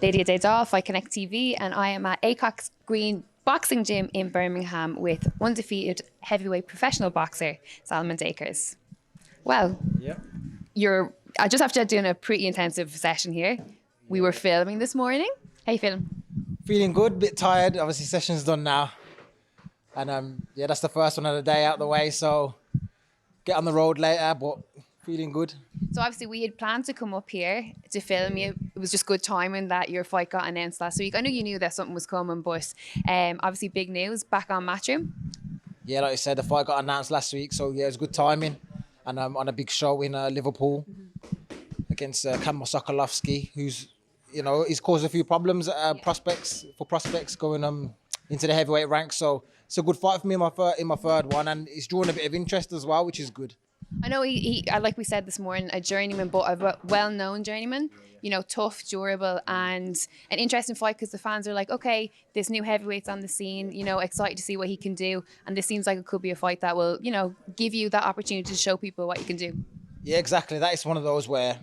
Lady Adedal, Fight Connect TV, and I am at Acocks Green Boxing Gym in Birmingham with undefeated heavyweight professional boxer SOLOMON DACRES. Well, I just have to doing a pretty intensive session here. We were filming this morning. How you feeling? Feeling good, bit tired. Obviously, session's done now. And yeah, that's the first one of the day out the way. So get on the road later, but feeling good. So obviously we had planned to come up here to film you. It was just good timing that your fight got announced last week. I know you knew that something was coming, but obviously big news back on Matchroom. Yeah, like I said, the fight got announced last week. So yeah, it was good timing. And on a big show in Liverpool against Sokolowski, who's, you know, he's caused a few problems prospects going into the heavyweight ranks. So it's a good fight for me in my third one, and it's drawn a bit of interest as well, which is good. I know he like we said this morning, a journeyman, but a well-known journeyman. You know, tough, durable, and an interesting fight because the fans are like, okay, this new heavyweight's on the scene. You know, excited to see what he can do, and this seems like it could be a fight that will, you know, give you that opportunity to show people what you can do. Yeah, exactly. That is one of those where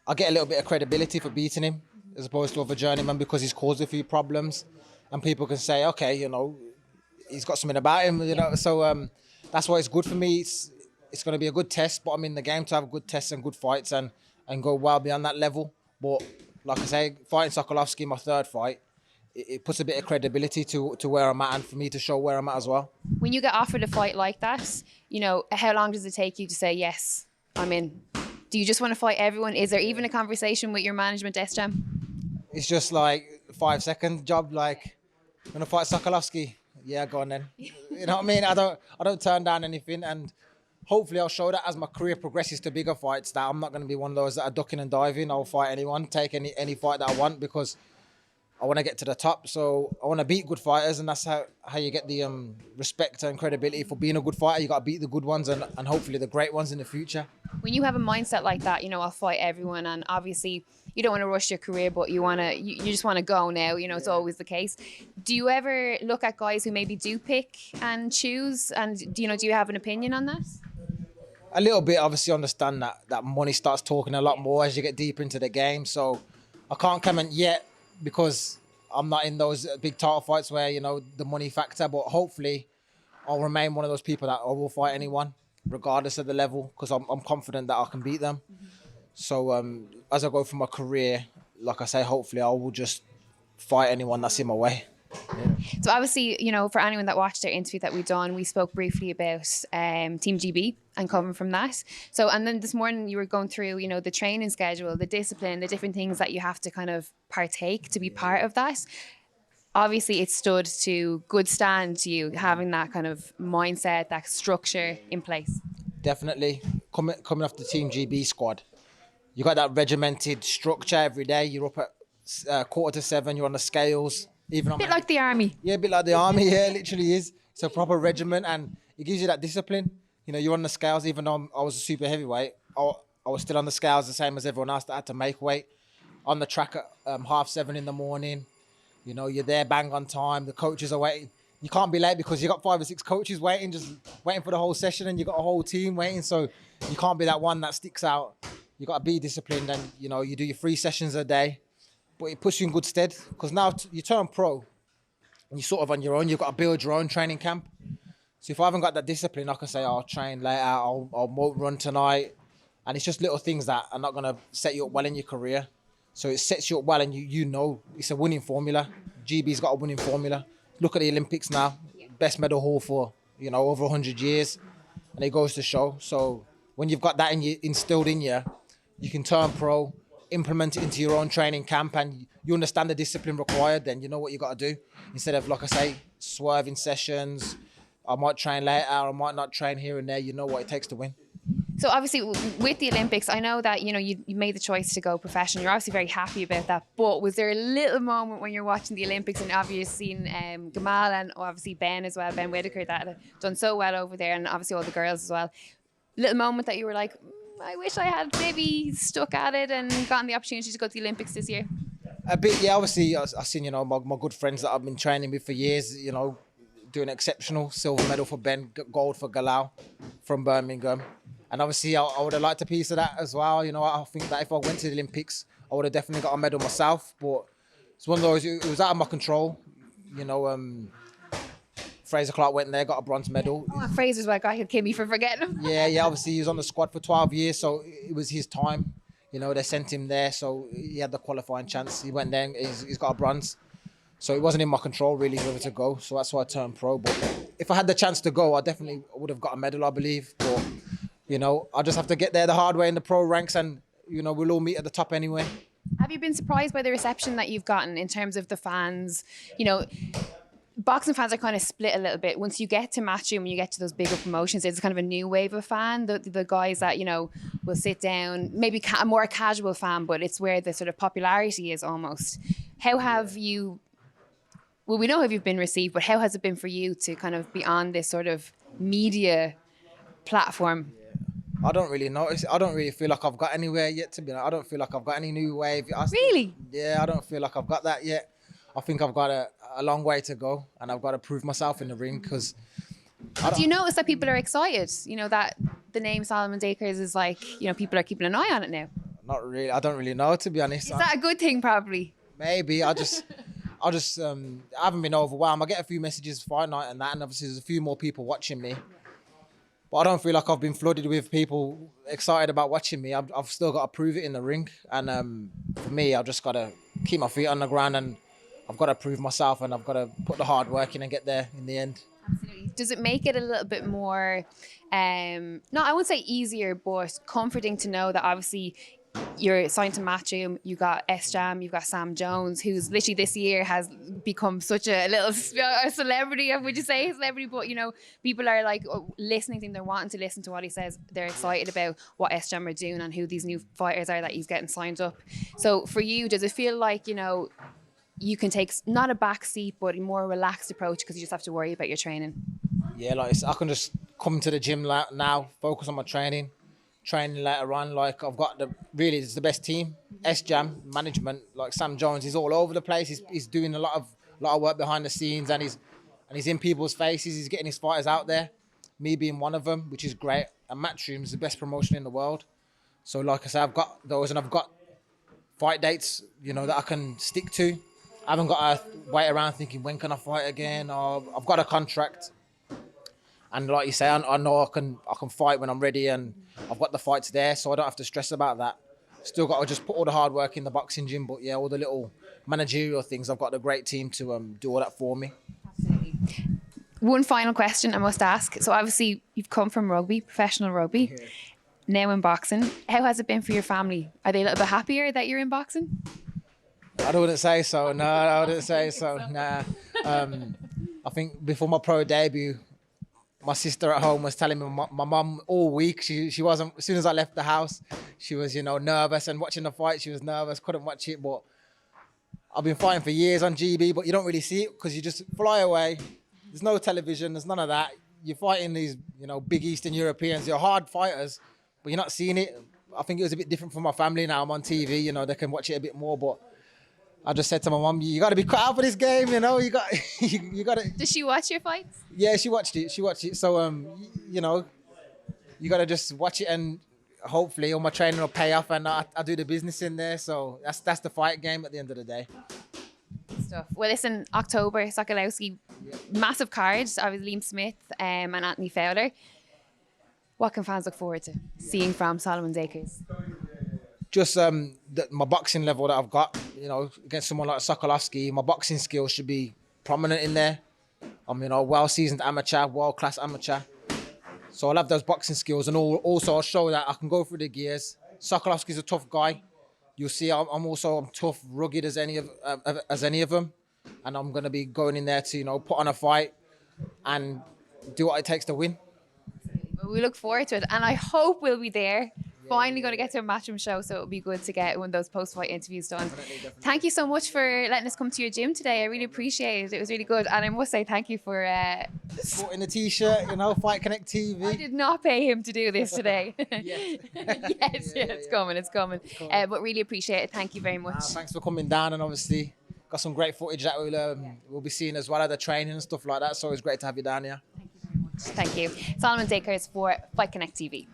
I get a little bit of credibility for beating him as opposed to other journeyman because he's caused a few problems, and people can say, okay, you know, he's got something about him, you know. So that's why it's good for me. It's going to be a good test, but I'm in the game to have good tests and good fights and go well beyond that level. But like I say, fighting Sokolowski, my third fight, it puts a bit of credibility to where I'm at and for me to show where I'm at as well. When you get offered a fight like that, you know, how long does it take you to say, yes, I'm in? Do you just want to fight everyone? Is there even a conversation with your management, SJam? It's just like 5 second job, like, I'm going to fight Sokolowski. Yeah, go on then. You know what I mean? I don't turn down anything, and hopefully I'll show that as my career progresses to bigger fights that I'm not going to be one of those that are ducking and diving. I'll fight anyone, take any fight that I want because I want to get to the top. So I want to beat good fighters, and that's how you get the respect and credibility for being a good fighter. You got to beat the good ones and hopefully the great ones in the future. When you have a mindset like that, you know, I'll fight everyone, and obviously you don't want to rush your career, but you just want to go now. You know, it's always the case. Do you ever look at guys who maybe do pick and choose, and do you have an opinion on that? A little bit, obviously, understand that money starts talking a lot more as you get deeper into the game. So I can't comment yet because I'm not in those big title fights where, you know, the money factor. But hopefully I'll remain one of those people that I will fight anyone, regardless of the level, because I'm confident that I can beat them. So as I go through my career, like I say, hopefully I will just fight anyone that's in my way. Yeah. So obviously, you know, for anyone that watched our interview that we've done, we spoke briefly about Team GB and coming from that. So, and then this morning you were going through, you know, the training schedule, the discipline, the different things that you have to kind of partake to be part of that. Obviously, it stood to good stand to you having that kind of mindset, that structure in place. Definitely. Coming off the Team GB squad, you got that regimented structure every day. You're up at 6:45, you're on the scales. Even a bit like the army. Yeah, a bit like the army. Yeah, it literally is. It's a proper regiment, and it gives you that discipline. You know, you're on the scales. Even though I was a super heavyweight, I was still on the scales the same as everyone else that had to make weight. On the track at 7:30 in the morning. You know, you're there bang on time. The coaches are waiting. You can't be late because you got 5 or 6 coaches waiting, just waiting for the whole session, and you got a whole team waiting. So you can't be that one that sticks out. You got to be disciplined, and you know, you do your 3 sessions a day. But it puts you in good stead because now you turn pro and you're sort of on your own. You've got to build your own training camp. So if I haven't got that discipline, I can say, I'll train later, I won't run tonight. And it's just little things that are not going to set you up well in your career. So it sets you up well, and you know it's a winning formula. GB's got a winning formula. Look at the Olympics now. Best medal haul for, you know, over 100 years. And it goes to show. So when you've got that instilled in you, you can turn pro, implement it into your own training camp, and you understand the discipline required, then you know what you got to do. Instead of, like I say, swerving sessions, I might train later, I might not train here and there, you know what it takes to win. So obviously with the Olympics, I know that, you know, you made the choice to go professional. You're obviously very happy about that. But was there a little moment when you're watching the Olympics and obviously seen Gamal and obviously Ben as well, Ben Whitaker, that had done so well over there, and obviously all the girls as well, little moment that you were like, I wish I had maybe stuck at it and gotten the opportunity to go to the Olympics this year? A bit, yeah. Obviously, I've seen, you know, my good friends that I've been training with for years, you know, doing exceptional. Silver medal for Ben, gold for Galau from Birmingham. And obviously, I would have liked a piece of that as well. You know, I think that if I went to the Olympics, I would have definitely got a medal myself. But it's one of those. It was out of my control. You know, Fraser Clark went there, got a bronze medal. Oh, Fraser's my guy who kill me for forgetting him. Yeah. Obviously, he was on the squad for 12 years, so it was his time. You know, they sent him there, so he had the qualifying chance. He went there, and he's got a bronze. So it wasn't in my control really whether to go. So that's why I turned pro. But if I had the chance to go, I definitely would have got a medal, I believe. But, you know, I just have to get there the hard way in the pro ranks, and, you know, we'll all meet at the top anyway. Have you been surprised by the reception that you've gotten in terms of the fans? You know, boxing fans are kind of split a little bit. Once you get to Matchroom and you get to those bigger promotions, there's kind of a new wave of fan. The guys that, you know, will sit down, maybe a more casual fan, but it's where the sort of popularity is almost. How have you, well, we know how you've been received, but how has it been for you to kind of be on this sort of media platform? I don't really notice. I don't really feel like I've got anywhere yet, to be honest. I don't feel like I've got any new wave. Really? Yeah, I don't feel like I've got that yet. I think I've got a long way to go, and I've got to prove myself in the ring, because... Do you notice that people are excited? You know, that the name Solomon Dacres is like, you know, people are keeping an eye on it now. Not really. I don't really know, to be honest. Is that a good thing, probably? Maybe. I haven't been overwhelmed. I get a few messages fight night and that, and obviously there's a few more people watching me. But I don't feel like I've been flooded with people excited about watching me. I've still got to prove it in the ring. And for me, I've just got to keep my feet on the ground, and I've got to prove myself, and I've got to put the hard work in and get there in the end. Absolutely. Does it make it a little bit more, I wouldn't say easier, but comforting to know that obviously you're signed to Matchroom, you got SJam, you've got Sam Jones, who's literally this year has become such a little a celebrity, would you say a celebrity? But, you know, people are like listening to him, they're wanting to listen to what he says. They're excited about what SJam are doing and who these new fighters are that he's getting signed up. So for you, does it feel like, you know, you can take not a back seat, but a more relaxed approach because you just have to worry about your training? Yeah, like I can just come to the gym now, focus on my training later on. Like I've got it's the best team. SJam management, like Sam Jones, he's all over the place. He's doing a lot of work behind the scenes, and he's in people's faces. He's getting his fighters out there. Me being one of them, which is great. And Matchroom is the best promotion in the world. So like I said, I've got those, and I've got fight dates, you know, that I can stick to. I haven't got to wait around thinking, when can I fight again? Or I've got a contract. And like you say, I know I can fight when I'm ready, and I've got the fights there, so I don't have to stress about that. Still got to just put all the hard work in the boxing gym, but yeah, all the little managerial things, I've got a great team to do all that for me. Absolutely. One final question I must ask. So obviously you've come from rugby, professional rugby, now in boxing. How has it been for your family? Are they a little bit happier that you're in boxing? I wouldn't say so. No, I wouldn't say so. Nah. I think before my pro debut, my sister at home was telling me my mum all week, she wasn't, as soon as I left the house, she was, you know, nervous, and watching the fight, she was nervous, couldn't watch it. But I've been fighting for years on GB, but you don't really see it because you just fly away. There's no television, there's none of that. You're fighting these, you know, big Eastern Europeans. You're hard fighters, but you're not seeing it. I think it was a bit different for my family now. I'm on TV, you know, they can watch it a bit more, but I just said to my mum, you got to be cut out for this game, you know. You got to. Does she watch your fights? Yeah, she watched it. So, you know, you got to just watch it, and hopefully all my training will pay off, and I do the business in there. So that's the fight game at the end of the day. Stuff. Well, listen, October, Sokolowski, massive cards. I was Liam Smith and Anthony Fowler. What can fans look forward to seeing from Solomon Dacres? Just my boxing level that I've got, you know, against someone like Sokolowski, my boxing skills should be prominent in there. I'm, you know, well-seasoned amateur, world-class amateur. So I'll have those boxing skills, and also I'll show that I can go through the gears. Sokolowski's a tough guy. You'll see I'm tough, rugged as any of them. And I'm going to be going in there to, you know, put on a fight and do what it takes to win. Well, we look forward to it, and I hope we'll be there. Finally going to get to a Matchroom show, so it'll be good to get one of those post-fight interviews done. Definitely. Thank you so much for letting us come to your gym today. I really appreciate it. It was really good, and I must say thank you for sporting the t-shirt, you know, Fight Connect TV. I did not pay him to do this today. Yes, it's coming. But really appreciate it. Thank you very much. Thanks for coming down, and obviously got some great footage that we'll be seeing as well at the training and stuff like that. So it's great to have you down here. Thank you very much. Thank you. Solomon Dacres for Fight Connect TV.